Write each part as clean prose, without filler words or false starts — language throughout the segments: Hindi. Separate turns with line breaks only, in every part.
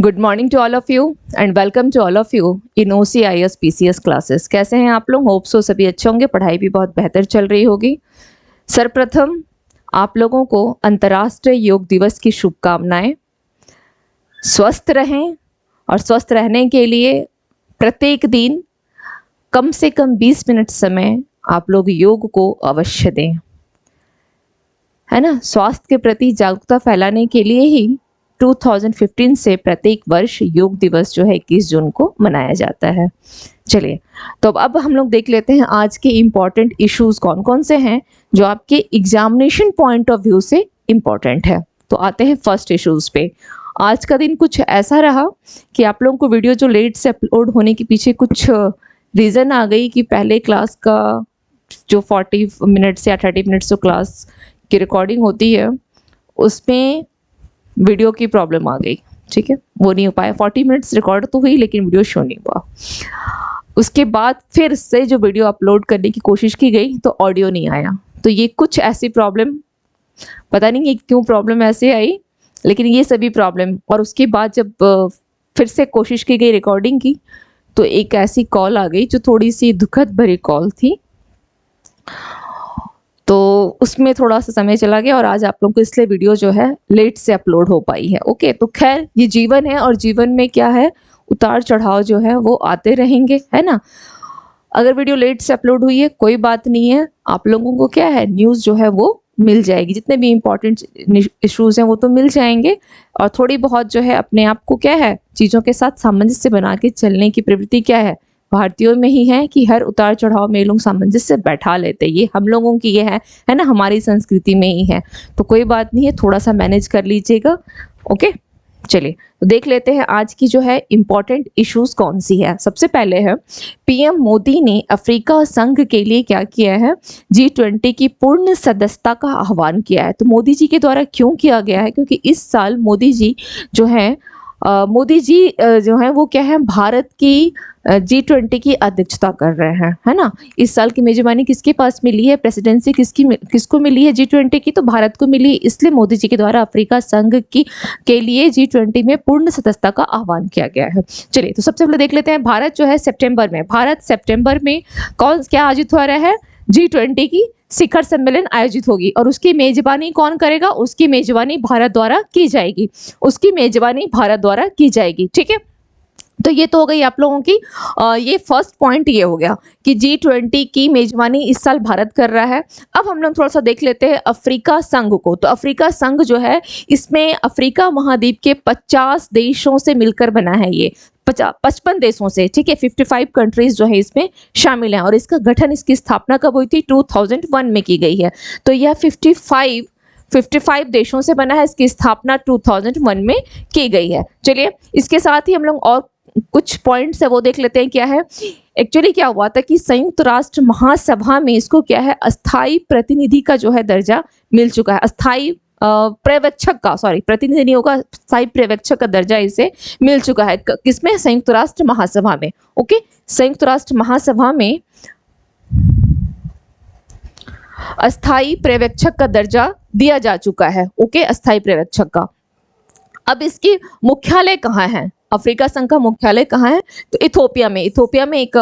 Good morning to all of you and welcome to all of you in OCIS PCS classes. कैसे हैं आप लोग? होप सो सभी अच्छे होंगे, पढ़ाई भी बहुत बेहतर चल रही होगी। सर्वप्रथम आप लोगों को अंतर्राष्ट्रीय योग दिवस की शुभकामनाएं। स्वस्थ रहें और स्वस्थ रहने के लिए प्रत्येक दिन कम से कम 20 मिनट समय आप लोग योग को अवश्य दें, है ना। स्वास्थ्य के प्रति जागरूकता फैलाने के लिए ही 2015 से प्रत्येक वर्ष योग दिवस जो है 21 जून को मनाया जाता है। चलिए, तो अब हम लोग देख लेते हैं आज के इम्पॉर्टेंट इश्यूज कौन कौन से हैं जो आपके एग्जामिनेशन पॉइंट ऑफ व्यू से इम्पॉर्टेंट है। तो आते हैं फर्स्ट इश्यूज पे। आज का दिन कुछ ऐसा रहा कि आप लोगों को वीडियो जो लेट से अपलोड होने के पीछे कुछ रीज़न आ गई कि पहले क्लास का जो 40 मिनट्स या 30 मिनट्स जो क्लास की रिकॉर्डिंग होती है उसमें वीडियो की प्रॉब्लम आ गई। ठीक है, वो नहीं हो पाया। 40 मिनट्स रिकॉर्ड तो हुई लेकिन वीडियो शो नहीं हुआ। उसके बाद फिर से जो वीडियो अपलोड करने की कोशिश की गई तो ऑडियो नहीं आया। तो ये कुछ ऐसी प्रॉब्लम, पता नहीं ये क्यों प्रॉब्लम ऐसे आई, लेकिन ये सभी प्रॉब्लम। और उसके बाद जब फिर से कोशिश की गई रिकॉर्डिंग की तो एक ऐसी कॉल आ गई जो थोड़ी सी दुखद भरी कॉल थी, तो उसमें थोड़ा सा समय चला गया और आज आप लोगों को इसलिए वीडियो जो है लेट से अपलोड हो पाई है। ओके, तो खैर ये जीवन है और जीवन में क्या है, उतार चढ़ाव जो है वो आते रहेंगे, है ना। अगर वीडियो लेट से अपलोड हुई है कोई बात नहीं है, आप लोगों को क्या है न्यूज़ जो है वो मिल जाएगी। जितने भी इम्पोर्टेंट इश्यूज हैं वो तो मिल जाएंगे और थोड़ी बहुत जो है अपने आप को क्या है चीज़ों के साथ सामंजस्य बना के चलने की प्रवृत्ति क्या है भारतीयों में ही है कि हर उतार चढ़ाव में लोग सामंजस्य बैठा लेते। ये हम लोगों की ये है ना, हमारी संस्कृति में ही है। तो कोई बात नहीं है, थोड़ा सा मैनेज कर लीजिएगा। ओके, चलिए तो देख लेते हैं आज की जो है इम्पोर्टेंट इश्यूज कौन सी है। सबसे पहले है PM मोदी ने अफ्रीका संघ के लिए क्या किया है, G20 की पूर्ण सदस्यता का आह्वान किया है। तो मोदी जी के द्वारा क्यों किया गया है, क्योंकि इस साल मोदी जी जो है जो है वो क्या है भारत की G20 की अध्यक्षता कर रहे हैं, है ना। इस साल की मेजबानी किसके पास मिली है, प्रेसिडेंसी किसको मिली है G20 की, तो भारत को मिली। इसलिए मोदी जी के द्वारा अफ्रीका संघ के लिए G20 में पूर्ण सदस्यता का आह्वान किया गया है। चलिए, तो सबसे पहले देख लेते हैं भारत जो है भारत सितंबर में क्या आयोजित हो रहा है, G20 की शिखर सम्मेलन आयोजित होगी और उसकी मेजबानी कौन करेगा, उसकी मेजबानी भारत द्वारा की जाएगी। उसकी मेजबानी भारत द्वारा की जाएगी। ठीक है, तो ये तो हो गई आप लोगों की ये फर्स्ट पॉइंट ये हो गया कि G20 की मेजबानी इस साल भारत कर रहा है। अब हम लोग थोड़ा सा देख लेते हैं अफ्रीका संघ को। तो अफ्रीका संघ जो है इसमें अफ्रीका महाद्वीप के 50 देशों से मिलकर बना है। ये 55 देशों से, ठीक है, 55 कंट्रीज जो है इसमें शामिल हैं और इसका गठन, इसकी स्थापना कब हुई थी, 2001 में की गई है। तो यह 55 देशों से बना है। इसकी स्थापना 2001 में की गई है। चलिए, इसके साथ ही हम लोग और कुछ पॉइंट्स है वो देख लेते हैं। क्या है एक्चुअली क्या हुआ था कि संयुक्त राष्ट्र महासभा में इसको क्या है अस्थाई प्रतिनिधि का जो है दर्जा मिल चुका है। अस्थाई पर्यवेक्षक का, सॉरी प्रतिनिधि नहीं होगा, स्थायी पर्यवेक्षक का दर्जा इसे मिल चुका है। किसमें, संयुक्त राष्ट्र महासभा में। ओके, संयुक्त राष्ट्र महासभा में अस्थाई पर्यवेक्षक का दर्जा दिया जा चुका है। ओके, अस्थाई पर्यवेक्षक का। अब इसकी मुख्यालय कहाँ है, अफ्रीका संघ का मुख्यालय कहाँ है, तो इथोपिया में एक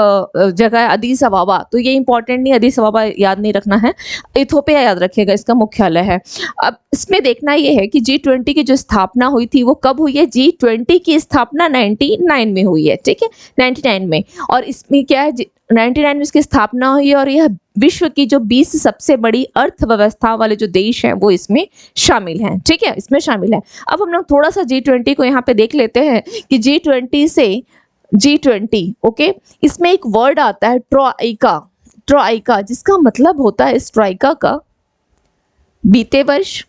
जगह है अदीस अबाबा। तो ये इंपॉर्टेंट नहीं, अदीस अबाबा याद नहीं रखना है, इथोपिया याद रखिएगा, इसका मुख्यालय है। अब इसमें देखना ये है कि G20 की जो स्थापना हुई थी वो कब हुई है, G20 की स्थापना 99 में हुई है। ठीक है, 99 में। और इसमें क्या है 99 में इसकी स्थापना हुई और यह विश्व की जो 20 सबसे बड़ी अर्थव्यवस्था वाले जो देश हैं वो इसमें शामिल हैं। ठीक है, इसमें शामिल है। अब हम लोग थोड़ा सा G20 को यहाँ पे देख लेते हैं कि G20 से G20, ओके, इसमें एक वर्ड आता है ट्रोइका, जिसका मतलब होता है इस ट्रोइका का बीते वर्ष,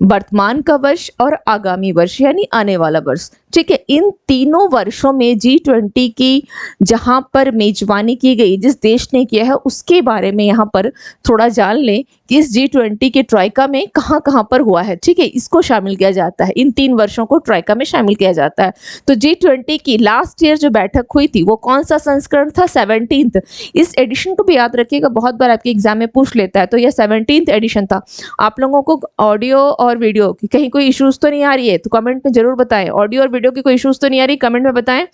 वर्तमान का वर्ष और आगामी वर्ष यानी आने वाला वर्ष। ठीक है, इन तीनों वर्षों में G20 की जहां पर मेजबानी की गई, जिस देश ने किया है उसके बारे में यहाँ पर थोड़ा जान लें कि इस G20 के ट्राइका में कहाँ कहाँ पर हुआ है। ठीक है, इसको शामिल किया जाता है, इन 3 वर्षों को ट्राइका में शामिल किया जाता है। तो G20 की लास्ट ईयर जो बैठक हुई थी वो कौन सा संस्करण था, 17th। इस एडिशन को भी याद रखिएगा, बहुत बार आपके एग्जाम में पूछ लेता है। तो यह 17th एडिशन था। आप लोगों को ऑडियो और वीडियो की कहीं कोई इश्यूज तो नहीं आ रही है तो कमेंट में जरूर बताएं। ऑडियो और वीडियो वीडियो की कोई इश्यूज तो नहीं आ रही? कमेंट में बताएं,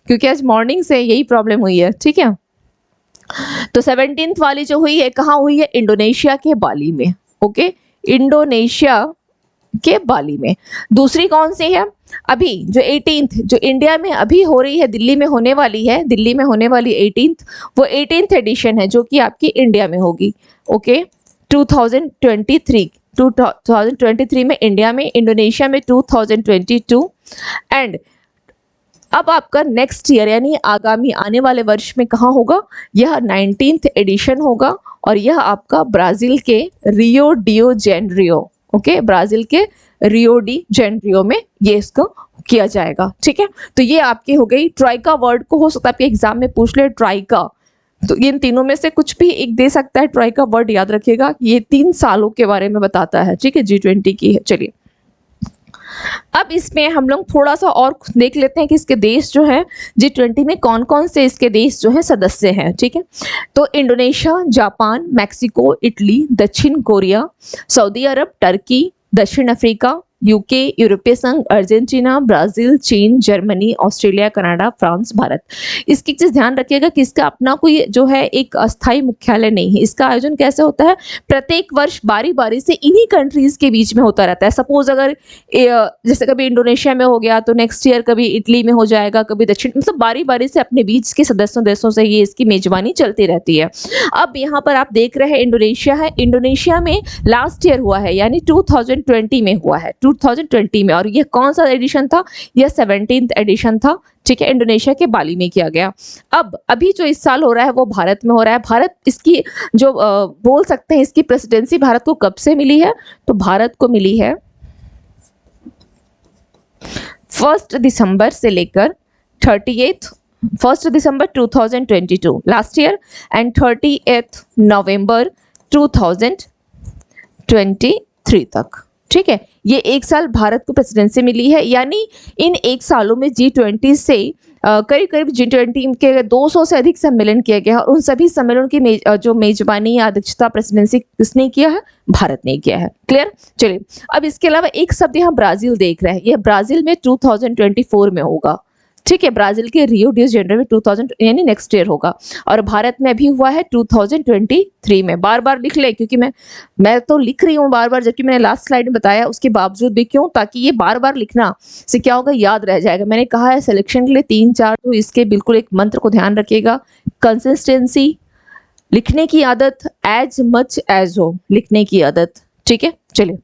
क्योंकि आज मॉर्निंग से यही प्रॉब्लम हुई है, ठीक है। तो 17th वाली जो हुई है कहाँ हुई है? इंडोनेशिया के बाली में, ओके, इंडोनेशिया के बाली में। दूसरी कौन सी है? अभी जो 18th जो इंडिया में अभी हो रही है, दिल्ली में होने वाली है, दिल्ली में होने वाली 18th, वो 18th एडिशन है जो कि आपकी इंडिया में होगी, ओके। 2023 में इंडिया में, इंडोनेशिया में 2022। एंड अब आपका नेक्स्ट ईयर यानी आगामी आने वाले वर्ष में कहाँ होगा? यह 19th एडिशन होगा और यह आपका ब्राजील के रियो डियो जेनरियो, ओके, ब्राजील के रियो डी जेनरियो में ये इसको किया जाएगा, ठीक है। तो ये आपकी हो गई ट्राइका वर्ड को, हो सकता है आपके एग्जाम में पूछ ले ट्राइका, तो इन तीनों में से कुछ भी एक दे सकता है। ट्राइका वर्ड याद रखिएगा, ये 3 सालों के बारे में बताता है, ठीक है, G20 की है। चलिए अब इसमें हम लोग थोड़ा सा और देख लेते हैं कि इसके देश जो है G20 में कौन कौन से इसके देश जो है सदस्य हैं, ठीक है। तो इंडोनेशिया, जापान, मैक्सिको, इटली, दक्षिण कोरिया, सऊदी अरब, टर्की, दक्षिण अफ्रीका, यूके, यूरोपीय संघ, अर्जेंटीना, ब्राजील, चीन, Germany, Australia, Canada, France, Bharat. इसकी चीज ध्यान रखिएगा कि इसका अपना कोई जो है एक अस्थायी मुख्यालय नहीं है। इसका आयोजन कैसे होता है? प्रत्येक वर्ष बारी बारी से इन्हीं कंट्रीज के बीच में होता रहता है। सपोज अगर जैसे कभी इंडोनेशिया में हो गया तो नेक्स्ट ईयर कभी इटली में हो जाएगा, कभी दक्षिण, मतलब बारी बारी से अपने बीच के सदस्यों देशों से ये इसकी मेजबानी चलती रहती है। अब यहाँ पर आप देख रहे हैं इंडोनेशिया है, इंडोनेशिया में लास्ट ईयर हुआ है यानी 2020 में हुआ है, 2020 में, और ये कौन सा एडिशन था? यह 17th एडिशन था, ठीक है, इंडोनेशिया के बाली में किया गया। अब अभी जो इस साल हो रहा है वो भारत में हो रहा है। भारत इसकी जो बोल सकते हैं इसकी प्रेसिडेंसी भारत को कब से मिली है? तो भारत को मिली है 1 दिसंबर से लेकर 1 दिसंबर 2022 लास्ट ईयर एंड 30 नवंबर 2023 तक, ठीक है। ये एक साल भारत को प्रेसिडेंसी मिली है, यानी इन एक सालों में G20 से करीब करीब G20 के 200 से अधिक सम्मेलन किया गया है और उन सभी सम्मेलन की जो मेजबानी या अध्यक्षता प्रेसिडेंसी किसने किया है? भारत ने किया है। क्लियर? चलिए अब इसके अलावा एक शब्द यहाँ ब्राजील देख रहे हैं, यह ब्राजील में 2024 में होगा, ठीक है, ब्राजील के रियो डी जेनेरो में 2000 यानी नेक्स्ट ईयर होगा, और भारत में अभी हुआ है 2023 में। बार बार लिख ले, क्योंकि मैं तो लिख रही हूँ बार बार, जबकि मैंने लास्ट स्लाइड में बताया उसके बावजूद भी। क्यों? ताकि ये बार बार लिखना से क्या होगा, याद रह जाएगा। मैंने कहा है सिलेक्शन के लिए 3-4, तो इसके बिल्कुल एक मंत्र को ध्यान रखिएगा, कंसिस्टेंसी, लिखने की आदत, एज मच एज हो, लिखने की आदत, ठीक है। चलिए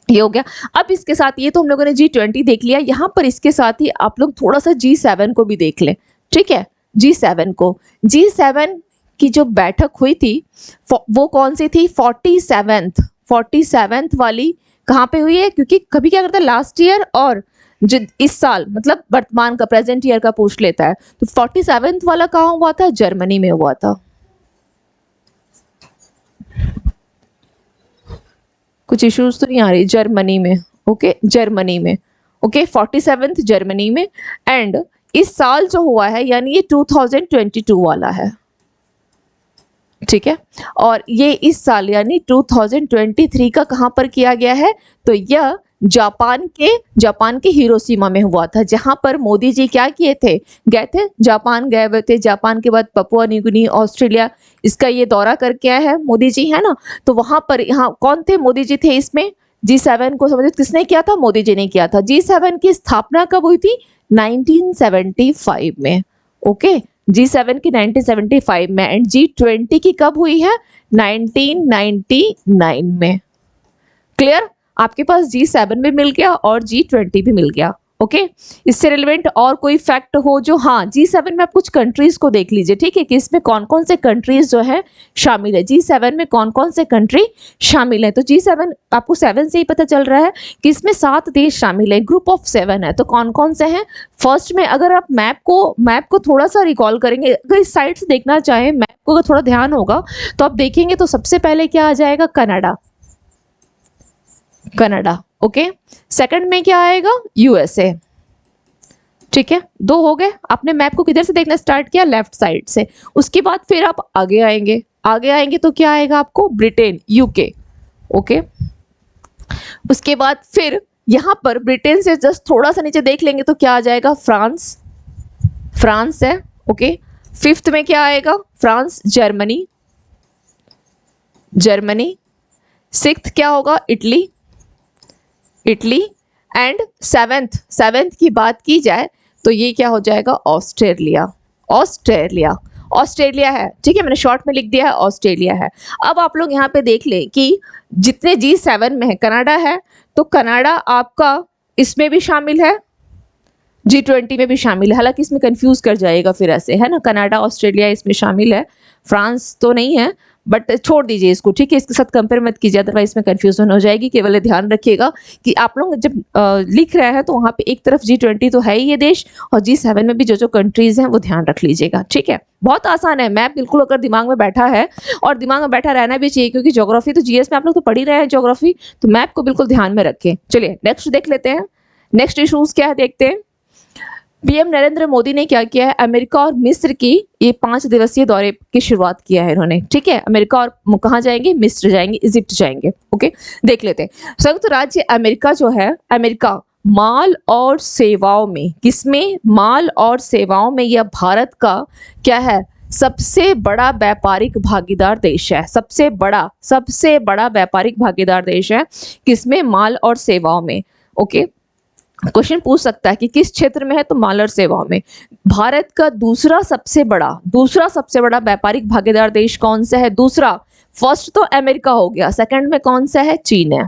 ये हो गया। अब इसके साथ ये तो हम लोगों ने G20 देख लिया, यहाँ पर इसके साथ ही आप लोग थोड़ा सा G7 को भी देख लें, ठीक है। G7 की जो बैठक हुई थी वो कौन सी थी? 47th वाली कहाँ पे हुई है? क्योंकि कभी क्या करता है लास्ट ईयर और जो इस साल मतलब वर्तमान का प्रेजेंट ईयर का पूछ लेता है, तो 47th वाला कहाँ हुआ था? जर्मनी में हुआ था। कुछ इश्यूज तो नहीं आ रही? जर्मनी में, ओके, जर्मनी में, ओके, 47th जर्मनी में। एंड इस साल जो हुआ है यानी ये 2022 वाला है, ठीक है, और ये इस साल यानी 2023 का कहाँ पर किया गया है? तो यह जापान के हिरोशिमा में हुआ था, जहां पर मोदी जी क्या किए थे? गए थे जापान, गए हुए थे। जापान के बाद पपुआ न्यू गिनी, ऑस्ट्रेलिया, इसका ये दौरा करके आए हैं मोदी जी, है ना। तो वहां पर यहाँ कौन थे? मोदी जी थे इसमें। G7 को समझिए किसने किया था? मोदी जी ने किया था। G7 की स्थापना कब हुई थी? 1975 में, ओके, G7 की 1975 में। एंड G20 की कब हुई है? 1999 में। क्लियर? आपके पास G7 भी मिल गया और G20 भी मिल गया, ओके। इससे रिलेवेंट और कोई फैक्ट हो जो, हाँ, G7 में आप कुछ कंट्रीज को देख लीजिए, ठीक है, कि इसमें कौन कौन से कंट्रीज जो है शामिल है। G7 में कौन कौन से कंट्री शामिल है? तो G7 आपको 7 से ही पता चल रहा है कि इसमें 7 देश शामिल है, ग्रुप ऑफ 7 है। तो कौन कौन से हैं? फर्स्ट में अगर आप मैप को थोड़ा सा रिकॉल करेंगे, अगर इस साइड से देखना चाहें मैप को, अगर थोड़ा ध्यान होगा तो आप देखेंगे तो सबसे पहले क्या आ जाएगा? Canada, okay. सेकंड में क्या आएगा? USA, ठीक है। 2 हो गए। आपने मैप को किधर से देखना स्टार्ट किया? लेफ्ट साइड से। उसके बाद फिर आप आगे आएंगे तो क्या आएगा आपको? Britain, UK, okay. उसके बाद फिर यहाँ पर ब्रिटेन से जस्ट थोड़ा सा नीचे देख लेंगे तो क्या आ जाएगा, फ्रांस, फ्रांस है, ओके। फिफ्थ में क्या आएगा, फ्रांस, जर्मनी, जर्मनी। सिक्स्थ क्या होगा, Italy, Italy. And seventh, seventh की बात की जाए तो ये क्या हो जाएगा, ऑस्ट्रेलिया, ऑस्ट्रेलिया, ऑस्ट्रेलिया है, ठीक है, मैंने शॉर्ट में लिख दिया है, ऑस्ट्रेलिया है। अब आप लोग यहाँ पे देख लें कि जितने G7 में है, कनाडा है, तो कनाडा आपका इसमें भी शामिल है, G20 में भी शामिल है। हालांकि इसमें कंफ्यूज कर जाएगा फिर ऐसे, है ना, कनाडा ऑस्ट्रेलिया इसमें शामिल है, फ्रांस तो नहीं है, बट छोड़ दीजिए इसको, ठीक है, इसके साथ कंपेयर मत कीजिए, अदरवाइज में कंफ्यूजन हो जाएगी। केवल ध्यान रखिएगा कि आप लोग जब लिख रहे हैं तो वहाँ पे एक तरफ G20 तो है ही ये देश, और G7 में भी जो जो कंट्रीज हैं वो ध्यान रख लीजिएगा, ठीक है। बहुत आसान है, मैप बिल्कुल अगर दिमाग में बैठा है, और दिमाग में बैठा रहना भी चाहिए, क्योंकि ज्योग्राफी तो GS में आप लोग तो पढ़ ही रहे हैं ज्योग्राफी, तो मैप को बिल्कुल ध्यान में रखें। चलिए नेक्स्ट देख लेते हैं, नेक्स्ट इशूज क्या है देखते हैं। पीएम नरेंद्र मोदी ने क्या किया है, अमेरिका और मिस्र की ये 5 दिवसीय दौरे की शुरुआत किया है इन्होंने, ठीक है। अमेरिका और कहाँ जाएंगे, मिस्र जाएंगे, इजिप्ट जाएंगे, ओके। देख लेते हैं। संयुक्त राज्य अमेरिका जो है, अमेरिका माल और सेवाओं में, किसमें, माल और सेवाओं में यह भारत का क्या है, सबसे बड़ा व्यापारिक भागीदार देश है, सबसे बड़ा व्यापारिक भागीदार देश है, किसमें, माल और सेवाओं में, ओके। क्वेश्चन पूछ सकता है कि किस क्षेत्र में है, तो माल और सेवाओं में। भारत का दूसरा सबसे बड़ा व्यापारिक भागीदार देश कौन सा है, दूसरा, फर्स्ट तो अमेरिका हो गया, सेकंड में कौन सा है, चीन है,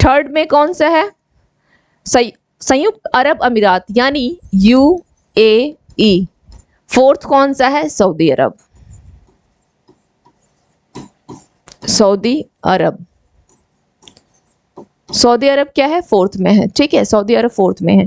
थर्ड में कौन सा है, संयुक्त अरब अमीरात यानी UAE, फोर्थ कौन सा है, सऊदी अरब, सऊदी अरब, सऊदी अरब क्या है, फोर्थ में है, ठीक है, सऊदी अरब फोर्थ में है।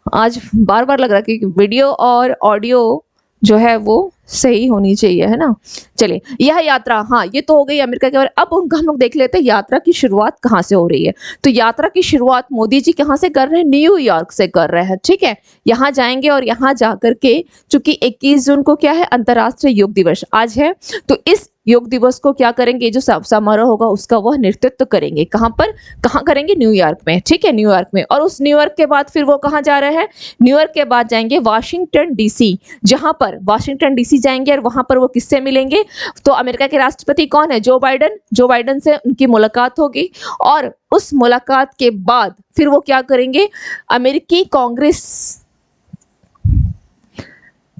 आज बार बार लग रहा है कि वीडियो और ऑडियो जो है वो सही होनी चाहिए, है ना। चलिए, यह यात्रा, हाँ ये तो हो गई अमेरिका के बारे। अब उनका हम लोग देख लेते हैं यात्रा की शुरुआत कहाँ से हो रही है। तो यात्रा की शुरुआत मोदी जी कहाँ से कर रहे हैं, न्यूयॉर्क से कर रहे हैं, ठीक है। यहाँ जाएंगे और यहाँ जाकर के, चूंकि 21 जून को क्या है, अंतर्राष्ट्रीय योग दिवस आज है, तो इस योग दिवस को क्या करेंगे, जो समारोह होगा उसका वह नेतृत्व करेंगे, कहाँ पर, कहाँ करेंगे, न्यूयॉर्क में, ठीक है, न्यूयॉर्क में। और उस न्यूयॉर्क के बाद फिर वो कहाँ जा रहे हैं, न्यूयॉर्क के बाद जाएंगे वाशिंगटन DC, जहां पर वाशिंगटन DC जाएंगे, और वहां पर वो किससे मिलेंगे, तो अमेरिका के राष्ट्रपति कौन है, जो बाइडन, जो बाइडन से उनकी मुलाकात होगी। और उस मुलाकात के बाद फिर वो क्या करेंगे, अमेरिकी कांग्रेस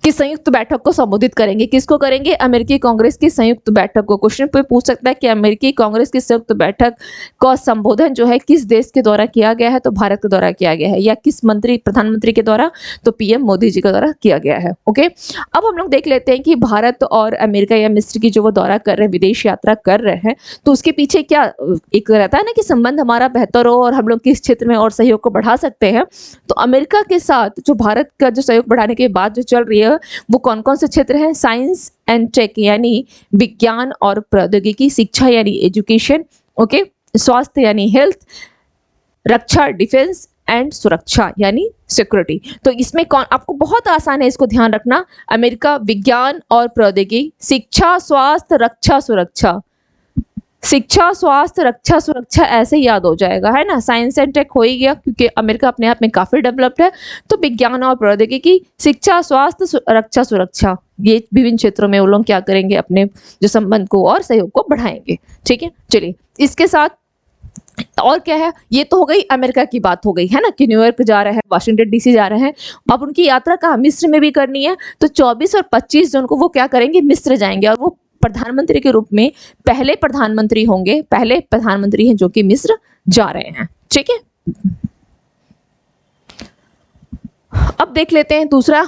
की संयुक्त बैठक को संबोधित करेंगे। किसको करेंगे, अमेरिकी कांग्रेस की संयुक्त बैठक को। क्वेश्चन पे पूछ सकता है कि अमेरिकी कांग्रेस की संयुक्त बैठक का संबोधन जो है किस देश के द्वारा किया गया है, तो भारत के द्वारा किया गया है, या किस मंत्री, प्रधानमंत्री के द्वारा, तो PM मोदी जी के द्वारा किया गया है, ओके। अब हम लोग देख लेते हैं कि भारत और अमेरिका या मिस्र की जो वो दौरा कर रहे हैं, विदेश यात्रा कर रहे हैं, तो उसके पीछे क्या एक रहता है ना कि संबंध हमारा बेहतर हो और हम लोग किस क्षेत्र में और सहयोग को बढ़ा सकते हैं। तो अमेरिका के साथ जो भारत का जो सहयोग बढ़ाने की बात जो चल रही है, वो कौन कौन से क्षेत्र हैं, साइंस एंड टेक यानी विज्ञान और प्रौद्योगिकी, शिक्षा यानी एजुकेशन, ओके, स्वास्थ्य यानी हेल्थ, रक्षा डिफेंस एंड सुरक्षा यानी सिक्योरिटी। तो इसमें कौन, आपको बहुत आसान है इसको ध्यान रखना, अमेरिका विज्ञान और प्रौद्योगिकी, शिक्षा स्वास्थ्य रक्षा सुरक्षा, शिक्षा स्वास्थ्य रक्षा सुरक्षा ऐसे याद हो जाएगा, है ना। साइंस एंड टेक हो ही गया क्योंकि अमेरिका अपने आप में काफी डेवलप्ड है। तो विज्ञान और प्रौद्योगिकी, शिक्षा स्वास्थ्य रक्षा सुरक्षा, ये विभिन्न क्षेत्रों में वो लोग क्या करेंगे, अपने जो संबंध को और सहयोग को बढ़ाएंगे, ठीक है। चलिए, इसके साथ और क्या है, ये तो हो गई अमेरिका की बात हो गई, है ना, कि न्यूयॉर्क जा रहे हैं, वाशिंगटन DC जा रहे हैं। अब उनकी यात्रा कहाँ, मिस्र में भी करनी है। तो 24 और 25 जून को वो क्या करेंगे, मिस्र जाएंगे, और वो प्रधानमंत्री के रूप में पहले प्रधानमंत्री होंगे, पहले प्रधानमंत्री हैं जो कि मिस्र जा रहे हैं, ठीक है। अब देख लेते हैं दूसरा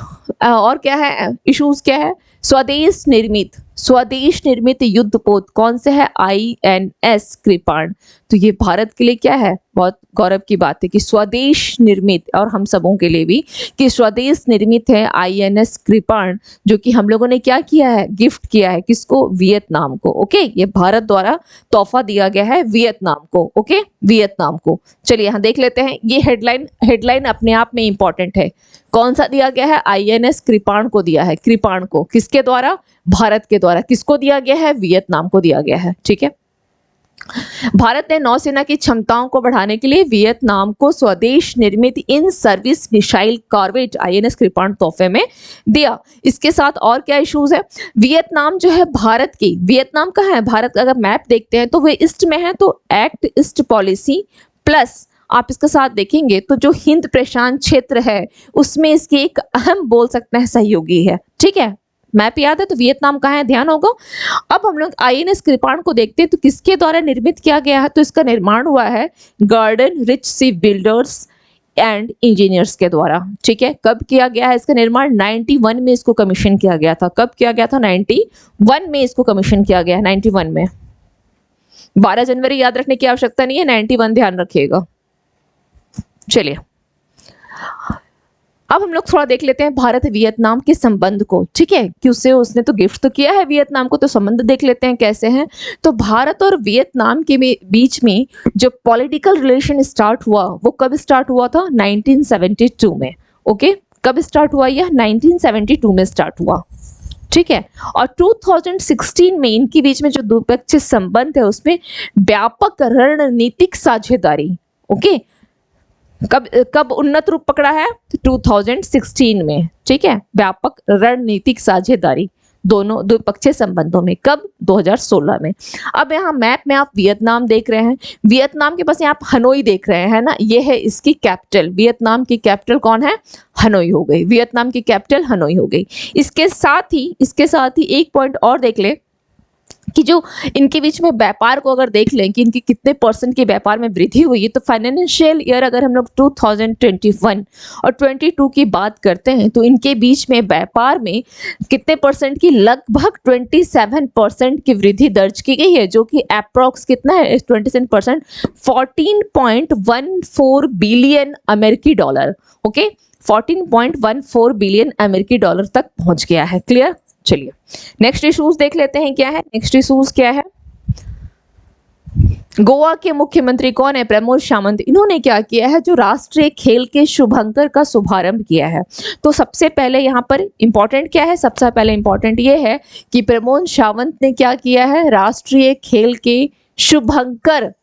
और क्या है, इश्यूज क्या है, स्वदेश निर्मित युद्धपोत कौन से है, INS कृपाण। तो ये भारत के लिए क्या है, बहुत गौरव की बात है कि स्वदेश निर्मित, और हम सबों के लिए भी कि स्वदेश निर्मित है INS कृपाण, जो कि हम लोगों ने क्या किया है, गिफ्ट किया है, किसको, वियतनाम को, ओके। ये भारत द्वारा तोहफा दिया गया है वियतनाम को, ओके, वियतनाम को। चलिए यहाँ देख लेते हैं, ये हेडलाइन अपने आप में इंपॉर्टेंट है। कौन सा दिया गया है, INS कृपाण को दिया है, कृपाण को, किसके द्वारा, भारत के द्वारा। किसको दिया गया है, वियतनाम को दिया गया है, ठीक है। भारत ने नौसेना की क्षमताओं को बढ़ाने के लिए वियतनाम को स्वदेश निर्मित in service missile corvette INS कृपाण तोहफे में दिया। इसके साथ और क्या इश्यूज है, वियतनाम जो है भारत की, वियतनाम कहाँ है, भारत का अगर मैप देखते हैं तो वे ईस्ट में है, तो एक्ट ईस्ट पॉलिसी प्लस आप इसके साथ देखेंगे तो जो हिंद प्रशांत क्षेत्र है उसमें इसके एक अहम बोल सकते हैं सहयोगी है। ठीक है, मैप याद है तो वियतनाम कहाँ है ध्यान होगा। अब हम लोग आईएनएस कृपाण को देखते हैं तो किसके द्वारा निर्मित किया गया है, तो इसका निर्माण हुआ है garden rich ship builders and engineers के द्वारा। ठीक है, कब किया गया है इसका निर्माण, 91 में इसको कमीशन किया गया था। कब किया गया था, 91 में इसको कमीशन किया गया है, 91 में। 12 जनवरी याद रखने की आवश्यकता नहीं है, 91 ध्यान रखिएगा। चलिए अब हम लोग थोड़ा देख लेते हैं भारत वियतनाम के संबंध को। ठीक है, कि उसने तो गिफ्ट तो किया है वियतनाम को, तो संबंध देख लेते हैं कैसे हैं। तो भारत और वियतनाम के बीच में जो पॉलिटिकल रिलेशन स्टार्ट हुआ वो कब स्टार्ट हुआ था, 1972 में। ओके, कब स्टार्ट हुआ यह, 1972 में स्टार्ट हुआ। ठीक है, और 2016 में इनके बीच में जो द्विपक्षीय संबंध है उसमें व्यापक रणनीतिक साझेदारी, ओके, कब उन्नत रूप पकड़ा है, 2016 में। ठीक है, व्यापक रणनीतिक साझेदारी दोनों द्विपक्षीय संबंधों में, कब, 2016 में। अब यहाँ मैप में आप वियतनाम देख रहे हैं, वियतनाम के पास यहाँ आप हनोई देख रहे हैं ना, ये है इसकी कैपिटल, वियतनाम की कैपिटल कौन है, हनोई हो गई, वियतनाम की कैपिटल हनोई हो गई। इसके साथ ही एक पॉइंट और देख ले कि जो इनके बीच में व्यापार को अगर देख लें कि इनकी कितने परसेंट के व्यापार में वृद्धि हुई है, तो फाइनेंशियल ईयर अगर हम लोग 2021 और 22 की बात करते हैं तो इनके बीच में व्यापार में कितने परसेंट की, लगभग 27% की वृद्धि दर्ज की गई है, जो कि अप्रॉक्स कितना है, 27%, 14.14 बिलियन अमेरिकी डॉलर। ओके, 14.14 बिलियन अमेरिकी डॉलर तक पहुंच गया है। क्लियर, चलिए नेक्स्ट इश्यूज देख लेते हैं क्या है। नेक्स्ट इश्यूज क्या है, गोवा के मुख्यमंत्री कौन है, प्रमोद सावंत। इन्होंने क्या किया है, जो राष्ट्रीय खेल के शुभंकर का शुभारंभ किया है। तो सबसे पहले यहाँ पर इंपॉर्टेंट क्या है, सबसे पहले इंपॉर्टेंट ये है कि प्रमोद सावंत ने क्या किया है, राष्ट्रीय खेल के शुभंकर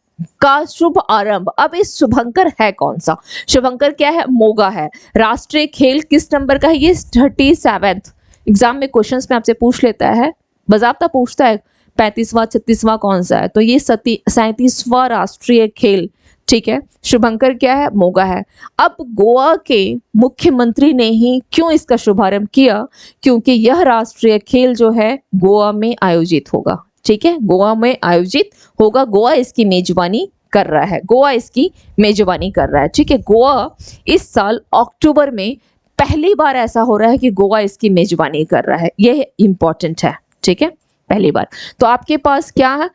का शुभ आरंभ। अब इस शुभंकर है कौन सा, शुभंकर क्या है, मोगा है। राष्ट्रीय खेल किस नंबर का है, ये 37th। एग्जाम में क्वेश्चंस में आपसे पूछ लेता है, बाज़ाब्ता पूछता है 35वां 36वां कौन सा है, तो ये 37वां राष्ट्रीय खेल। ठीक है, शुभंकर क्या है, मोगा है। अब गोवा के मुख्यमंत्री ने ही क्यों इसका शुभारंभ किया, क्योंकि यह राष्ट्रीय खेल जो है गोवा में आयोजित होगा। ठीक है, गोवा में आयोजित होगा, गोवा इसकी मेजबानी कर रहा है, गोवा इसकी मेजबानी कर रहा है। ठीक है, गोवा इस साल अक्टूबर में पहली बार ऐसा हो रहा है कि गोवा इसकी मेजबानी कर रहा है, यह इंपॉर्टेंट है। ठीक है, पहली बार। तो आपके पास क्या है,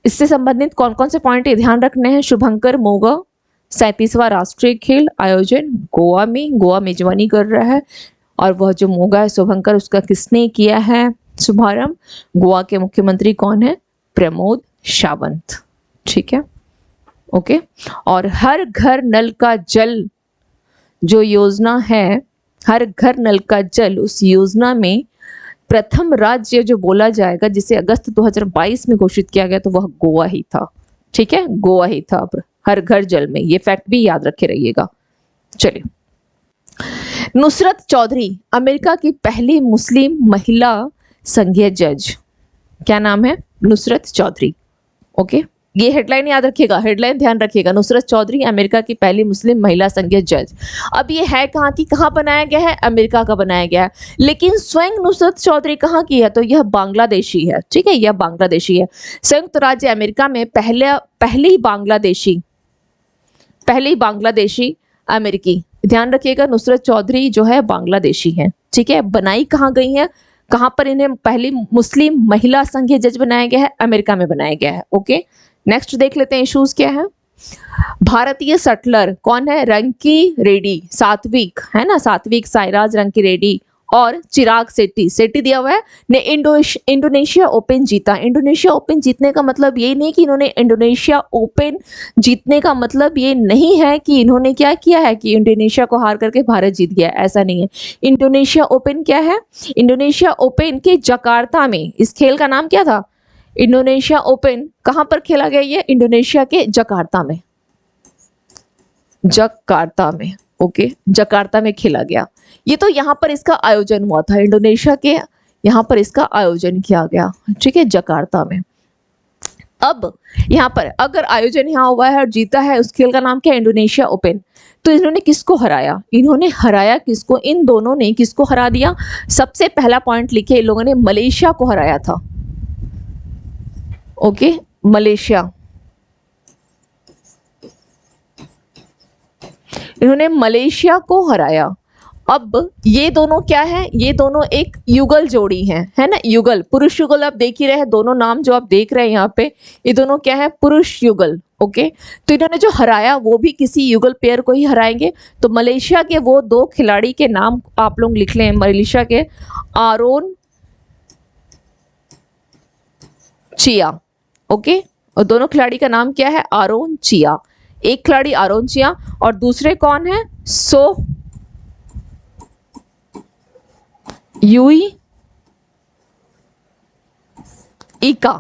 इससे संबंधित कौन कौन से पॉइंट ध्यान रखने हैं, शुभंकर मोगा 37वां राष्ट्रीय खेल आयोजन गोवा में, गोवा मेजबानी कर रहा है, और वह जो मोगा है शुभंकर, उसका किसने किया है शुभारंभ, गोवा के मुख्यमंत्री कौन है, प्रमोद सावंत। ठीक है, ओके। और हर घर नल का जल जो योजना है, हर घर नल का जल, उस योजना में प्रथम राज्य जो बोला जाएगा जिसे अगस्त 2022 में घोषित किया गया, तो वह गोवा ही था। ठीक है, गोवा ही था हर घर जल में, ये फैक्ट भी याद रखे रहिएगा। चलिए, नुसरत चौधरी अमेरिका की पहली मुस्लिम महिला संघीय जज, क्या नाम है, नुसरत चौधरी। ओके, ये हेडलाइन याद रखिएगा, हेडलाइन ध्यान रखिएगा, नुसरत चौधरी अमेरिका की पहली मुस्लिम महिला संघीय जज। अब ये है कहाँ की, कहाँ बनाया गया है, अमेरिका का बनाया गया है, लेकिन स्वयं नुसरत चौधरी कहाँ की है, तो यह बांग्लादेशी है। ठीक है, यह बांग्लादेशी है। संयुक्त राज्य अमेरिका में पहली बांग्लादेशी अमेरिकी, ध्यान रखिएगा, नुसरत चौधरी जो है बांग्लादेशी है। ठीक है, बनाई कहाँ गई है, कहाँ पर इन्हें पहली मुस्लिम महिला संघीय जज बनाया गया है, अमेरिका में बनाया गया है। ओके, नेक्स्ट देख लेते हैं इश्यूज क्या है। भारतीय शटलर कौन है, रंकी रेड्डी, सात्विक है ना, सात्विक साईराज रंकी रेड्डी और चिराग सेट्टी दिया हुआ है, ने इंडोनेशिया ओपन जीता। इंडोनेशिया ओपन जीतने का मतलब ये नहीं कि इन्होंने इंडोनेशिया ओपन जीतने का मतलब ये नहीं है कि इन्होंने क्या किया है कि इंडोनेशिया को हार करके भारत जीत गया, ऐसा नहीं है। इंडोनेशिया ओपन क्या है, इंडोनेशिया ओपन के जकार्ता में, इस खेल का नाम क्या था, इंडोनेशिया ओपन कहां पर खेला गया? ये इंडोनेशिया के जकार्ता में, जकार्ता में, ओके, जकार्ता में खेला गया। ये तो यहाँ पर इसका आयोजन हुआ था, इंडोनेशिया के यहाँ पर इसका आयोजन किया गया, ठीक है, जकार्ता में। अब यहाँ पर अगर आयोजन यहाँ हुआ है और जीता है, उस खेल का नाम क्या है? Indonesia open. तो इन्होंने किसको हराया? इन्होंने हराया किसको? इन दोनों ने किसको हरा दिया? सबसे पहला पॉइंट लिखे, इन लोगों ने मलेशिया को हराया था, ओके, मलेशिया, इन्होंने मलेशिया को हराया। अब ये दोनों क्या है? ये दोनों एक युगल जोड़ी हैं, है ना, युगल, पुरुष युगल आप देख ही रहे हैं, दोनों नाम जो आप देख रहे हैं यहाँ पे, ये दोनों क्या है? पुरुष युगल, ओके। तो इन्होंने जो हराया वो भी किसी युगल पेयर को ही हराएंगे। तो मलेशिया के वो दो खिलाड़ी के नाम आप लोग लिख लें, मलेशिया के आरोन चिया, ओके, और दोनों खिलाड़ी का नाम क्या है? आरोन चिया। एक खिलाड़ी आरोन चिया और दूसरे कौन है? सो यूई इका,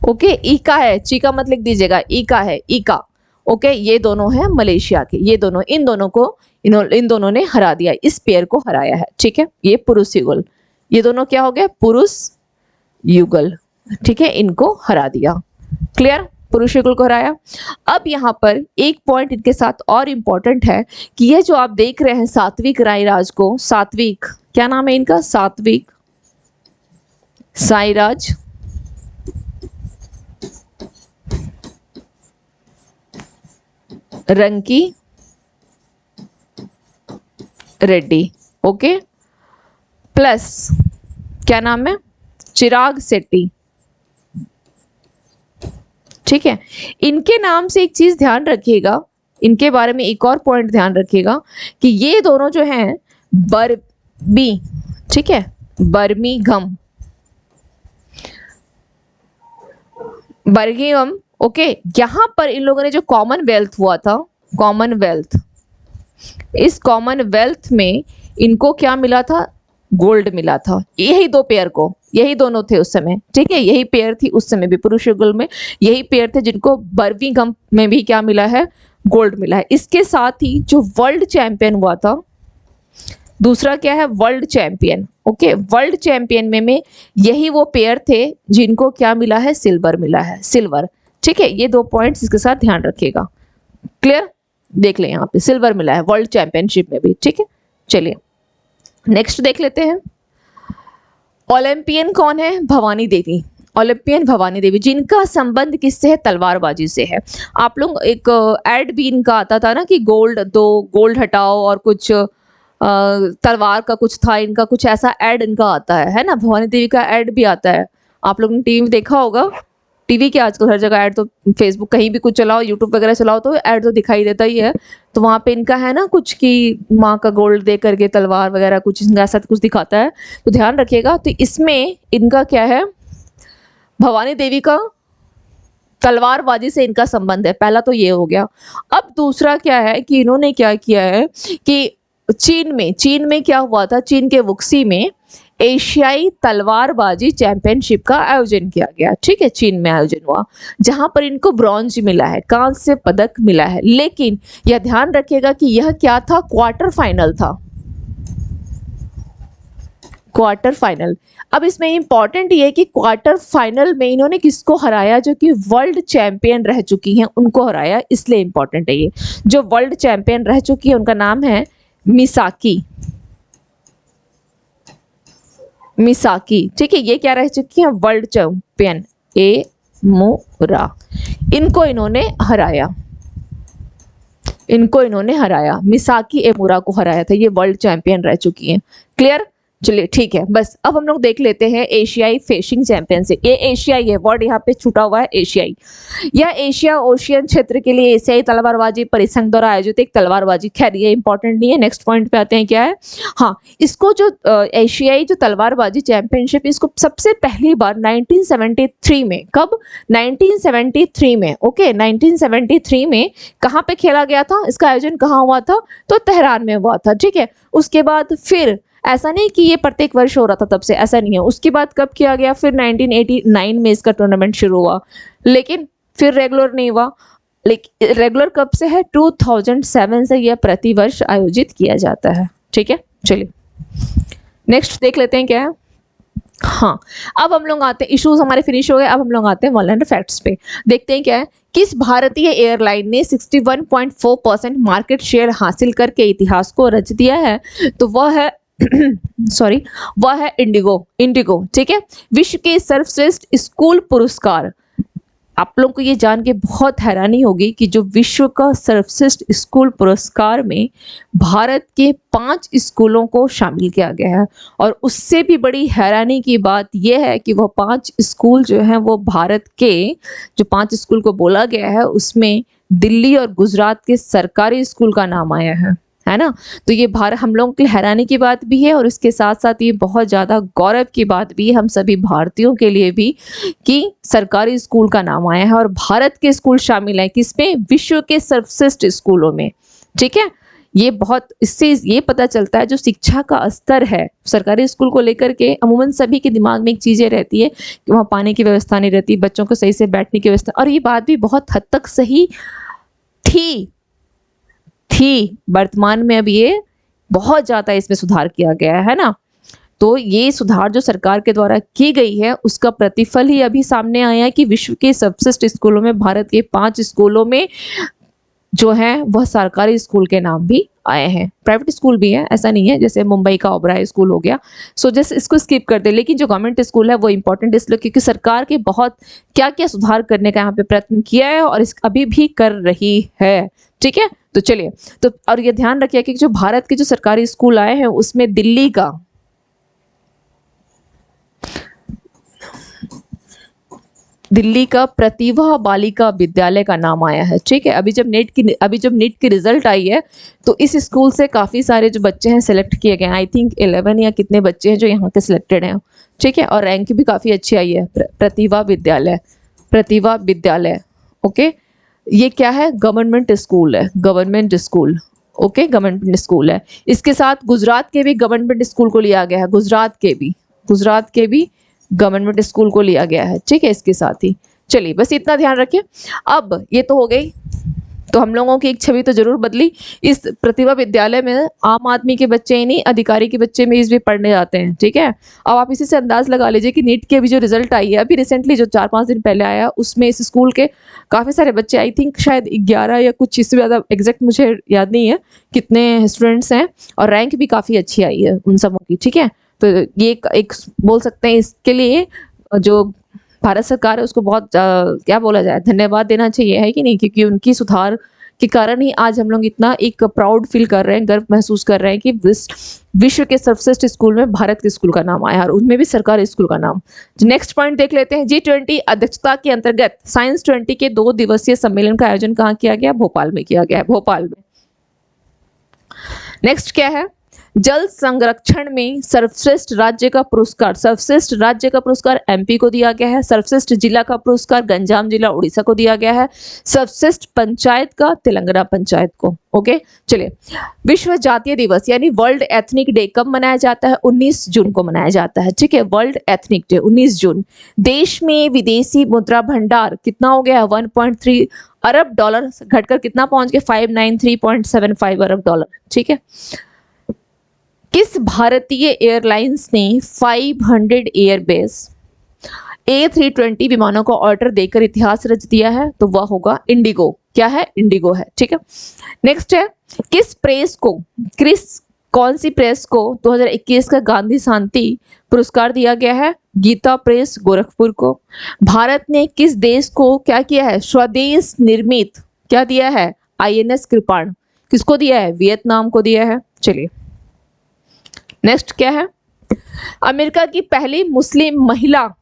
ओके, इका है, चीका मत लिख दीजिएगा, इका है, इका, ओके। ये दोनों हैं मलेशिया के, ये दोनों, इन दोनों को इन दोनों ने हरा दिया, इस पेयर को हराया है, ठीक है। ये पुरुष युगल, ये दोनों क्या हो गए? पुरुष युगल, ठीक है, इनको हरा दिया, क्लियर, पुरुष युगल को हराया। अब यहाँ पर एक पॉइंट इनके साथ और इम्पोर्टेंट है कि ये जो आप देख रहे हैं सात्विक रायराज को, सात्विक, क्या नाम है इनका? सात्विक साईराज रंकी रेड्डी, ओके, प्लस क्या नाम है? चिराग शेट्टी, ठीक है। इनके नाम से एक चीज ध्यान रखिएगा, इनके बारे में एक और पॉइंट ध्यान रखिएगा कि ये दोनों जो हैं बर्मी, ठीक है, बर्मिंघम, बर्मिंघम, ओके। यहां पर इन लोगों ने जो कॉमनवेल्थ हुआ था, कॉमनवेल्थ, इस कॉमनवेल्थ में इनको क्या मिला था? गोल्ड मिला था। यही दो पेयर को, यही दोनों थे उस समय, ठीक है, यही पेयर थी उस समय भी, पुरुष युगल में यही पेयर थे जिनको बर्मिंघम में भी क्या मिला है? गोल्ड मिला है। इसके साथ ही जो वर्ल्ड चैंपियन हुआ था, दूसरा क्या है? World champion, okay, world champion में यही वो पेयर थे जिनको क्या मिला है? सिल्वर मिला है, सिल्वर, ठीक है। ये दो पॉइंट्स इसके साथ ध्यान रखिएगा, क्लियर, देख लें, यहाँ पे सिल्वर मिला है वर्ल्ड चैंपियनशिप में भी, ठीक है। चलिए नेक्स्ट देख लेते हैं। ओलंपियन कौन है? भवानी देवी, ओलंपियन भवानी देवी, जिनका संबंध किससे है? तलवारबाजी से है। आप लोग एक एड भी इनका आता था ना कि गोल्ड दो, गोल्ड हटाओ, और कुछ तलवार का कुछ था इनका, कुछ ऐसा ऐड इनका आता है ना, भवानी देवी का ऐड भी आता है, आप लोगों ने टीवी में देखा होगा। टीवी के आजकल हर जगह ऐड, तो फेसबुक कहीं भी कुछ चलाओ, यूट्यूब वगैरह चलाओ तो ऐड तो दिखाई देता ही है। तो वहाँ पे इनका है ना कुछ कि माँ का गोल्ड दे करके तलवार वगैरह कुछ ऐसा कुछ दिखाता है, तो ध्यान रखिएगा। तो इसमें इनका क्या है? भवानी देवी का तलवारबाजी से इनका संबंध है, पहला तो ये हो गया। अब दूसरा क्या है कि इन्होंने क्या किया है कि चीन में क्या हुआ था? चीन के वुक्सी में एशियाई तलवारबाजी चैंपियनशिप का आयोजन किया गया, ठीक है, चीन में आयोजन हुआ, जहां पर इनको ब्रॉन्ज मिला है, कांस्य पदक मिला है। लेकिन यह ध्यान रखिएगा कि यह क्या था? क्वार्टर फाइनल था, क्वार्टर फाइनल। अब इसमें इंपॉर्टेंट ये है कि क्वार्टर फाइनल में इन्होंने किसको हराया? जो कि वर्ल्ड चैंपियन रह चुकी हैं उनको हराया, इसलिए इंपॉर्टेंट है ये। जो वर्ल्ड चैंपियन रह चुकी है उनका नाम है मिसाकी, मिसाकी, ठीक है। ये क्या रह चुकी है? वर्ल्ड चैंपियन ए मोरा, इनको इन्होंने हराया, इनको इन्होंने हराया, मिसाकी एमुरा को हराया था, ये वर्ल्ड चैंपियन रह चुकी हैं, क्लियर। चलिए ठीक है, बस अब हम लोग देख लेते हैं एशियाई फेशिंग चैंपियनशिप। ये एशियाई है, वर्ड यहाँ पे छूटा हुआ है, एशियाई। यह एशिया ओशियन क्षेत्र के लिए एशियाई तलवारबाजी परिसंघ द्वारा आयोजित एक तलवारबाजी, खैर ये इंपॉर्टेंट नहीं है, नेक्स्ट पॉइंट पे आते हैं। क्या है? हाँ, इसको जो एशियाई जो तलवारबाजी चैंपियनशिप, इसको सबसे पहली बार 1973 में, कब? 1973 में, ओके, 1973 में कहाँ पे खेला गया था? इसका आयोजन कहाँ हुआ था? तो तेहरान में हुआ था, ठीक है। उसके बाद फिर ऐसा नहीं कि ये प्रत्येक वर्ष हो रहा था तब से, ऐसा नहीं है। उसके बाद कब किया गया, फिर 1989 में इसका टूर्नामेंट शुरू हुआ, लेकिन फिर रेगुलर नहीं हुआ। लेकिन रेगुलर कब से है, 2007 से यह प्रतिवर्ष आयोजित किया जाता है। ठीक है, चलिए नेक्स्ट देख लेते हैं क्या है। हाँ, अब हम लोग आते हैं, इश्यूज हमारे फिनिश हो गए, अब हम लोग आते हैं वर्ल्ड फैक्ट्स पे। देखते हैं क्या है। किस भारतीय एयरलाइन ने 61.4% मार्केट शेयर हासिल करके इतिहास को रच दिया है, तो वह है सॉरी, वह है इंडिगो। ठीक है, विश्व के सर्वश्रेष्ठ स्कूल पुरस्कार, आप लोगों को ये जान के बहुत हैरानी होगी कि जो विश्व का सर्वश्रेष्ठ स्कूल पुरस्कार में भारत के 5 स्कूलों को शामिल किया गया है। और उससे भी बड़ी हैरानी की बात यह है कि वह 5 स्कूल जो हैं वो भारत के, जो 5 स्कूल को बोला गया है उसमें दिल्ली और गुजरात के सरकारी स्कूल का नाम आया है ना। तो ये भारत हम लोगों के लिए हैरानी की बात भी है, और इसके साथ साथ ये बहुत ज़्यादा गौरव की बात भी है हम सभी भारतीयों के लिए भी, कि सरकारी स्कूल का नाम आया है और भारत के स्कूल शामिल हैं किसमें, विश्व के सर्वश्रेष्ठ स्कूलों में। ठीक है, ये बहुत, इससे ये पता चलता है जो शिक्षा का स्तर है सरकारी स्कूल को लेकर के, अमूमन सभी के दिमाग में एक चीज़ें रहती है कि वहाँ पानी की व्यवस्था नहीं रहती, बच्चों को सही से बैठने की व्यवस्था, और ये बात भी बहुत हद तक सही थी। वर्तमान में अब ये बहुत ज़्यादा इसमें सुधार किया गया है ना। तो ये सुधार जो सरकार के द्वारा की गई है उसका प्रतिफल ही अभी सामने आया है कि विश्व के सर्वश्रेष्ठ स्कूलों में भारत के 5 स्कूलों में जो है वह सरकारी स्कूल के नाम भी आए हैं। प्राइवेट स्कूल भी है, ऐसा नहीं है, जैसे मुंबई का ओबराय स्कूल हो गया, सो जैसे इसको स्किप कर दे। लेकिन जो गवर्नमेंट स्कूल है वो इंपॉर्टेंट इसलिए क्योंकि सरकार के बहुत क्या क्या सुधार करने का यहाँ पे प्रयत्न किया है और इस अभी भी कर रही है। ठीक है, तो चलिए, तो और ये ध्यान रखिए कि जो भारत के जो सरकारी स्कूल आए हैं उसमें दिल्ली का प्रतिभा बालिका विद्यालय का नाम आया है। ठीक है, अभी जब नीट की रिजल्ट आई है तो इस स्कूल से काफ़ी सारे जो बच्चे हैं सिलेक्ट किए गए हैं। आई थिंक 11 या कितने बच्चे हैं जो यहाँ के सिलेक्टेड हैं। ठीक है, और रैंक भी काफ़ी अच्छी आई है। प्रतिभा विद्यालय। ओके, ये क्या है, गवर्नमेंट स्कूल है, ओके, गवर्नमेंट स्कूल है। इसके साथ गुजरात के भी गवर्नमेंट स्कूल को लिया गया है, गुजरात के भी गवर्नमेंट स्कूल को लिया गया है। ठीक है, इसके साथ ही चलिए बस इतना ध्यान रखिए। अब ये तो हो गई, तो हम लोगों की एक छवि तो जरूर बदली। इस प्रतिभा विद्यालय में आम आदमी के बच्चे ही नहीं, अधिकारी के बच्चे में इस भी पढ़ने जाते हैं। ठीक है, अब आप इसी से अंदाज लगा लीजिए कि नीट की अभी जो रिजल्ट आई है, अभी रिसेंटली जो 4-5 दिन पहले आया, उसमें इस स्कूल के काफ़ी सारे बच्चे, आई थिंक शायद 11 या कुछ, इससे ज़्यादा एग्जैक्ट मुझे याद नहीं है कितने स्टूडेंट्स हैं, और रैंक भी काफ़ी अच्छी आई है उन सबों की। ठीक है, तो ये एक बोल सकते हैं इसके लिए जो भारत सरकार है उसको बहुत क्या बोला जाए, धन्यवाद देना चाहिए, है कि नहीं, क्योंकि उनकी सुधार के कारण ही आज हम लोग इतना एक प्राउड फील कर रहे हैं, गर्व महसूस कर रहे हैं कि विश्व के सर्वश्रेष्ठ स्कूल में भारत के स्कूल का नाम आया और उनमें भी सरकारी स्कूल का नाम। नेक्स्ट पॉइंट देख लेते हैं। G20 अध्यक्षता के अंतर्गत साइंस 20 के 2 दिवसीय सम्मेलन का आयोजन कहाँ किया गया, भोपाल में किया गया है, भोपाल में। नेक्स्ट क्या है, जल संरक्षण में सर्वश्रेष्ठ राज्य का पुरस्कार एमपी को दिया गया है। सर्वश्रेष्ठ जिला का पुरस्कार गंजाम जिला उड़ीसा को दिया गया है। सर्वश्रेष्ठ पंचायत का तेलंगाना पंचायत को। ओके, चलिए, विश्व जातीय दिवस यानी वर्ल्ड एथनिक डे कब मनाया जाता है, 19 जून को मनाया जाता है। ठीक है, वर्ल्ड एथनिक डे 19 जून। देश में विदेशी मुद्रा भंडार कितना हो गया, 1.3 अरब डॉलर, घटकर कितना पहुंच गया, 593.75 अरब डॉलर। ठीक है, किस भारतीय एयरलाइंस ने 500 एयरबेस A320 विमानों को ऑर्डर देकर इतिहास रच दिया है, तो वह होगा इंडिगो। क्या है, इंडिगो है। ठीक है, नेक्स्ट है, कौन सी प्रेस को 2021 का गांधी शांति पुरस्कार दिया गया है, गीता प्रेस गोरखपुर को। भारत ने किस देश को क्या किया है, स्वदेश निर्मित क्या दिया है, INS कृपाण, किसको दिया है, वियतनाम को दिया है। चलिए नेक्स्ट क्या है, अमेरिका की पहली मुस्लिम महिला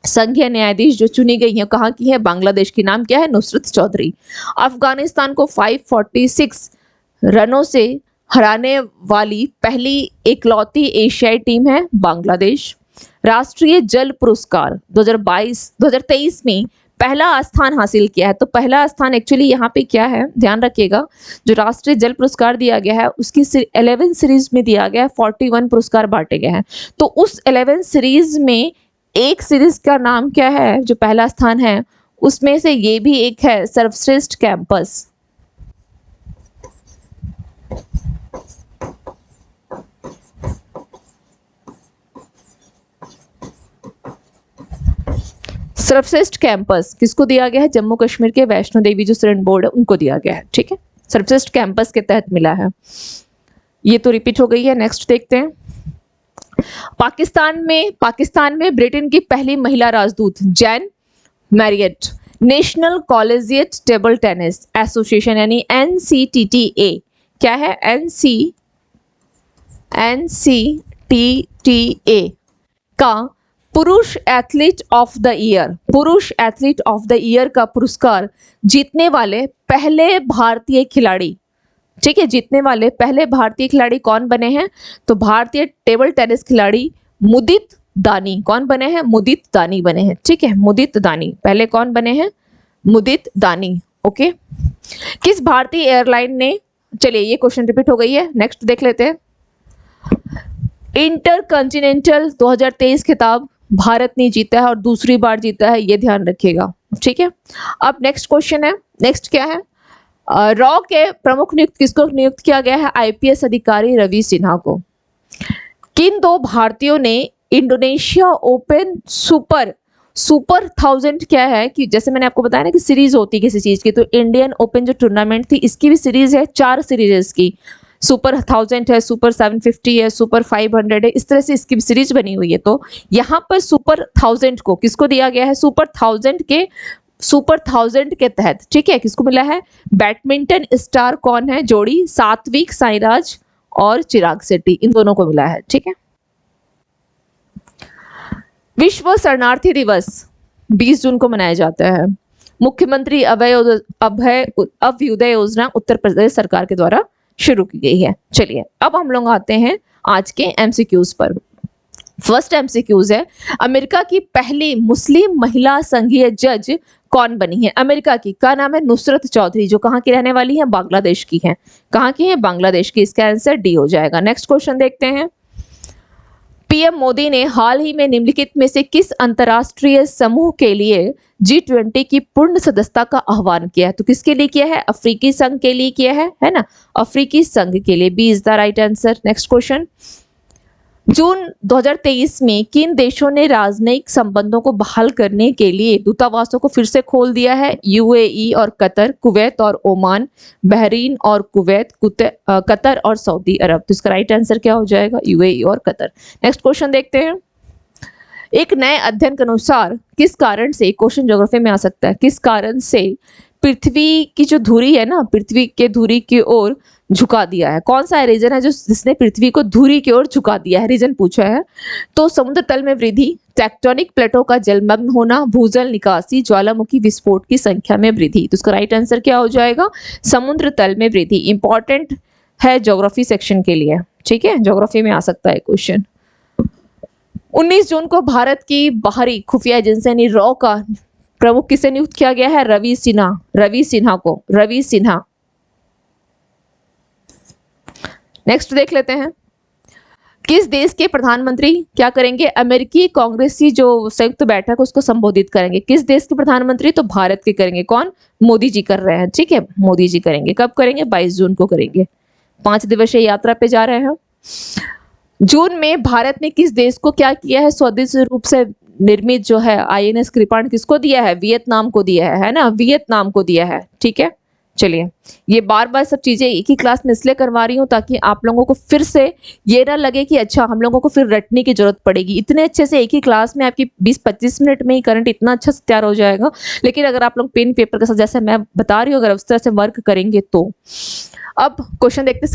संघीय न्यायाधीश जो चुनी गई है कहाँ की है, बांग्लादेश की, नाम क्या है, नुसरत चौधरी। अफगानिस्तान को 546 रनों से हराने वाली पहली इकलौती एशियाई टीम है बांग्लादेश। राष्ट्रीय जल पुरस्कार 2023 में पहला स्थान हासिल किया है। तो पहला स्थान एक्चुअली यहाँ पे क्या है, ध्यान रखिएगा, जो राष्ट्रीय जल पुरस्कार दिया गया है उसकी 11 सीरीज में दिया गया है, 41 पुरस्कार बांटे गए हैं। तो उस 11 सीरीज में एक सीरीज का नाम क्या है, जो पहला स्थान है उसमें से ये भी एक है, सर्वश्रेष्ठ कैंपस। सर्वश्रेष्ठ कैंपस किसको दिया गया है, जम्मू कश्मीर के वैष्णो देवी जो शरण बोर्ड है उनको दिया गया है। ठीक है, सर्वश्रेष्ठ कैंपस के तहत मिला है। ये तो रिपीट हो गई है। नेक्स्ट देखते हैं। पाकिस्तान में ब्रिटेन की पहली महिला राजदूत Jain Marriott national collegiate table tennis association यानी NCTTA, क्या है NCTTA का पुरुष एथलीट ऑफ द ईयर का पुरस्कार जीतने वाले पहले भारतीय खिलाड़ी। ठीक है, जीतने वाले पहले भारतीय खिलाड़ी कौन बने हैं, तो भारतीय टेबल टेनिस खिलाड़ी मुदित दानी। कौन बने हैं, मुदित दानी बने हैं। ठीक है, मुदित दानी पहले कौन बने हैं, मुदित दानी। ओके, किस भारतीय एयरलाइन ने, चलिए ये क्वेश्चन रिपीट हो गई है, नेक्स्ट देख लेते हैं। इंटरकॉन्टिनेंटल 2023 खिताब भारत ने जीता है और दूसरी बार जीता है, ये ध्यान रखिएगा। ठीक है, अब नेक्स्ट क्वेश्चन है, नेक्स्ट क्या है, रॉ के प्रमुख किसको नियुक्त किया गया है, IPS अधिकारी रवि सिन्हा को। किन दो भारतीयों ने इंडोनेशिया ओपन सुपर 1000 क्या है कि जैसे मैंने आपको बताया ना कि सीरीज होती है किसी चीज की, तो इंडियन ओपन जो टूर्नामेंट थी इसकी भी सीरीज है, 4 सीरीज की, सुपर 1000 है, सुपर 750 है, सुपर 500 है, इस तरह से इसकी भी सीरीज बनी हुई है। तो यहाँ पर सुपर 1000 को किसको दिया गया है, सुपर 1000 के तहत। ठीक है, किसको मिला है, बैडमिंटन स्टार कौन है जोड़ी, सात्विक साईराज और चिराग शेट्टी, इन दोनों को मिला है। ठीक है, विश्व शरणार्थी दिवस 20 जून को मनाया जाता है। मुख्यमंत्री अभ्युदय योजना उत्तर प्रदेश सरकार के द्वारा शुरू की गई है। चलिए अब हम लोग आते हैं आज के MCQs पर। फर्स्ट MCQs है, अमेरिका की पहली मुस्लिम महिला संघीय जज कौन बनी है, अमेरिका की, का नाम है नुसरत चौधरी, जो कहाँ की रहने वाली है, बांग्लादेश की है। कहाँ की है, बांग्लादेश की। इसका आंसर D हो जाएगा। नेक्स्ट क्वेश्चन देखते हैं। PM मोदी ने हाल ही में निम्नलिखित में से किस अंतरराष्ट्रीय समूह के लिए G20 की पूर्ण सदस्यता का आह्वान किया है, तो किसके लिए किया है, अफ्रीकी संघ के लिए किया है ना, अफ्रीकी संघ के लिए। B is the right answer. Next question, June 2023 में किन देशों ने राजनयिक संबंधों को बहाल करने के लिए दूतावासों को फिर से खोल दिया है, UAE और कतर, कुवैत और ओमान, बहरीन और कुवैत, कतर और सऊदी अरब। तो इसका राइट आंसर क्या हो जाएगा, UAE और कतर। नेक्स्ट क्वेश्चन देखते हैं। एक नए अध्ययन के अनुसार किस कारण से, क्वेश्चन ज्योग्राफी में आ सकता है, किस कारण से पृथ्वी की जो धुरी है ना, पृथ्वी के धुरी की ओर झुका दिया है, कौन सा रीजन है जो जिसने पृथ्वी को धुरी की ओर झुका दिया है, रीजन पूछा है। तो समुद्र तल में वृद्धि, टेक्टोनिक प्लेटों का जलमग्न होना, भूजल निकासी, ज्वालामुखी विस्फोट की संख्या में वृद्धि। तो इसका राइट आंसर क्या हो जाएगा, समुद्र तल में वृद्धि। इंपॉर्टेंट है ज्योग्राफी सेक्शन के लिए। ठीक है, ज्योग्राफी में आ सकता है क्वेश्चन। 19 जून को भारत की बाहरी खुफिया एजेंसी यानी रॉ का प्रमुख किसे नियुक्त किया गया है, रवि सिन्हा। नेक्स्ट देख लेते हैं। किस देश के प्रधानमंत्री क्या करेंगे, अमेरिकी कांग्रेसी जो संयुक्त बैठक उसको संबोधित करेंगे। किस देश के प्रधानमंत्री, तो भारत के करेंगे। कौन, मोदी जी कर रहे हैं। ठीक है, मोदी जी करेंगे। कब करेंगे, 22 जून को करेंगे। 5 दिवसीय यात्रा पे जा रहे हैं। जून में भारत ने किस देश को क्या किया है, स्वदेशी रूप से निर्मित जो है INS कृपाण किसको दिया है, वियतनाम को दिया है ना, वियतनाम को दिया है। ठीक है, चलिए ये बार बार सब चीजें एक ही क्लास में इसलिए करवा रही हूँ ताकि आप लोगों को फिर से ये ना लगे कि अच्छा हम लोगों को फिर रटने की जरूरत पड़ेगी। इतने अच्छे से एक ही क्लास में आपकी 20-25 मिनट में ही करंट इतना अच्छा से तैयार हो जाएगा। लेकिन अगर आप लोग पेन पेपर के साथ जैसे मैं बता रही हूँ अगर उस तरह से वर्क करेंगे तो। अब क्वेश्चन देखते हैं।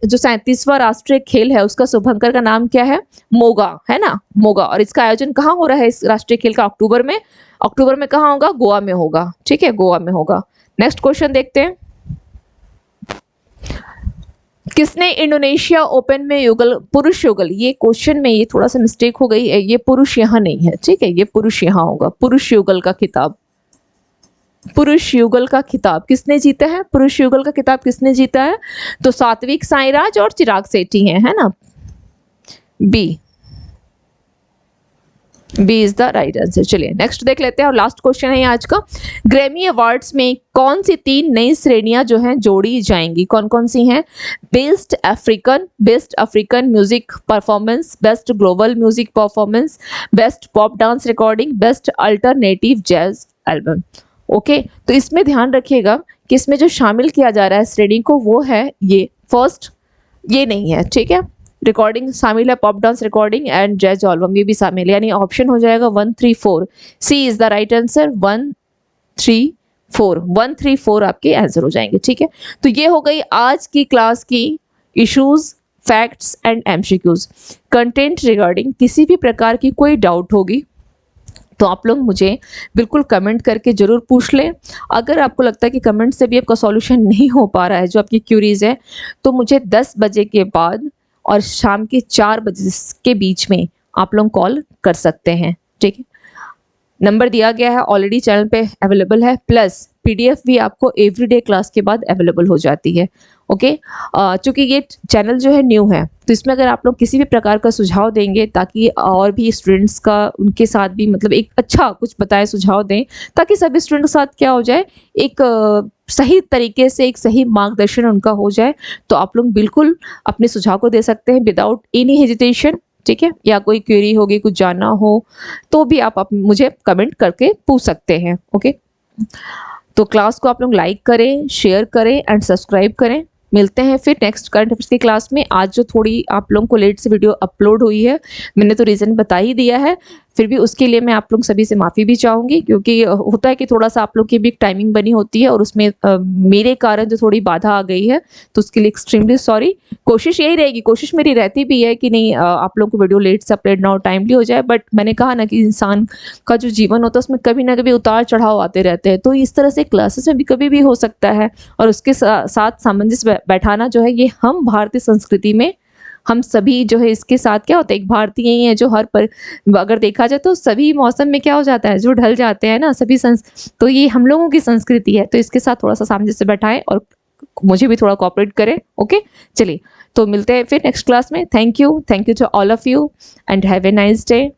37वां राष्ट्रीय खेल है उसका शुभंकर का नाम क्या है, मोगा, है ना, मोगा। और इसका आयोजन कहाँ हो रहा है इस राष्ट्रीय खेल का, अक्टूबर में कहाँ होगा, गोवा में होगा। ठीक है, गोवा में होगा। नेक्स्ट क्वेश्चन देखते हैं। किसने इंडोनेशिया ओपन में पुरुष युगल, ये क्वेश्चन में ये थोड़ा सा मिस्टेक हो गई है, ये पुरुष यहाँ नहीं है। ठीक है, ये पुरुष यहाँ होगा, पुरुष युगल का खिताब। पुरुष युगल का खिताब किसने जीता है? पुरुष युगल का खिताब किसने जीता है? तो सात्विक साईराज और चिराग सेठी हैं, है ना? B is the right answer. चलिए नेक्स्ट देख लेते हैं और लास्ट क्वेश्चन है आज का। ग्रैमी अवार्ड्स में कौन सी 3 नई श्रेणियां जो हैं जोड़ी जाएंगी? कौन कौन सी हैं? Best African music performance, best global music performance, best pop dance recording, best alternative jazz album. Okay, तो इसमें ध्यान रखिएगा कि इसमें जो शामिल किया जा रहा है श्रेणी को वो है ये फर्स्ट, ये नहीं है, ठीक है। रिकॉर्डिंग शामिल है, pop dance recording and jazz album ये भी शामिल है, यानी ऑप्शन हो जाएगा 1, 3, 4। सी इज द राइट आंसर। 1, 3, 4, 1, 3, 4 आपके आंसर हो जाएंगे, ठीक है। तो ये हो गई आज की क्लास की issues, facts and MCQs. Content regarding किसी भी प्रकार की कोई डाउट होगी तो आप लोग मुझे बिल्कुल कमेंट करके ज़रूर पूछ लें। अगर आपको लगता है कि कमेंट से भी आपका सॉल्यूशन नहीं हो पा रहा है जो आपकी क्यूरीज है, तो मुझे 10 बजे के बाद और शाम के 4 बजे के बीच में आप लोग कॉल कर सकते हैं, ठीक है। नंबर दिया गया है, ऑलरेडी चैनल पे अवेलेबल है, प्लस पीडीएफ भी आपको एवरीडे क्लास के बाद अवेलेबल हो जाती है। ओके, चूँकि ये चैनल जो है न्यू है, तो इसमें अगर आप लोग किसी भी प्रकार का सुझाव देंगे ताकि और भी स्टूडेंट्स का उनके साथ भी मतलब एक अच्छा कुछ बताएं, सुझाव दें, ताकि सभी स्टूडेंट के साथ क्या हो जाए, एक सही तरीके से एक सही मार्गदर्शन उनका हो जाए, तो आप लोग बिल्कुल अपने सुझाव को दे सकते हैं विदाउट एनी हेजिटेशन, ठीक है। या कोई क्वेरी होगी, कुछ जानना हो तो भी आप मुझे कमेंट करके पूछ सकते हैं। ओके, तो क्लास को आप लोग लाइक करें, शेयर करें एंड सब्सक्राइब करें। मिलते हैं फिर नेक्स्ट करंट अफेयर्स की क्लास में। आज जो थोड़ी आप लोगों को लेट से वीडियो अपलोड हुई है, मैंने तो रीज़न बता ही दिया है, फिर भी उसके लिए मैं आप लोग सभी से माफ़ी भी चाहूँगी, क्योंकि होता है कि थोड़ा सा आप लोग की भी एक टाइमिंग बनी होती है और उसमें मेरे कारण जो थोड़ी बाधा आ गई है, तो उसके लिए एक्सट्रीमली सॉरी। कोशिश यही रहेगी, कोशिश मेरी रहती भी है कि नहीं आप लोग को वीडियो लेट से अपलोड ना हो, टाइमली हो जाए, बट मैंने कहा ना कि इंसान का जो जीवन होता है उसमें कभी ना कभी उतार चढ़ाव आते रहते हैं, तो इस तरह से क्लासेस में भी कभी भी हो सकता है। और उसके साथ सामंजस्य बैठाना जो है, ये हम भारतीय संस्कृति में हम सभी जो है इसके साथ क्या होता है, एक भारतीय ही है जो अगर देखा जाए तो सभी मौसम में क्या हो जाता है, जो ढल जाते हैं ना सभी तो ये हम लोगों की संस्कृति है, तो इसके साथ थोड़ा सा सामंजस्य बैठाएं और मुझे भी थोड़ा कोऑपरेट करें। ओके, चलिए तो मिलते हैं फिर नेक्स्ट क्लास में। Thank you to all of you and have a nice day.